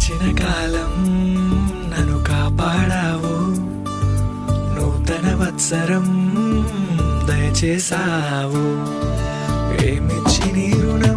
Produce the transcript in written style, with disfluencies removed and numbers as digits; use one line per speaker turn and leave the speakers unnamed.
గడిచిన కాలం నన్ను కాపాడావు, నూతన వత్సరం దయచేసావు. ఏమిచ్చి నీ రుణం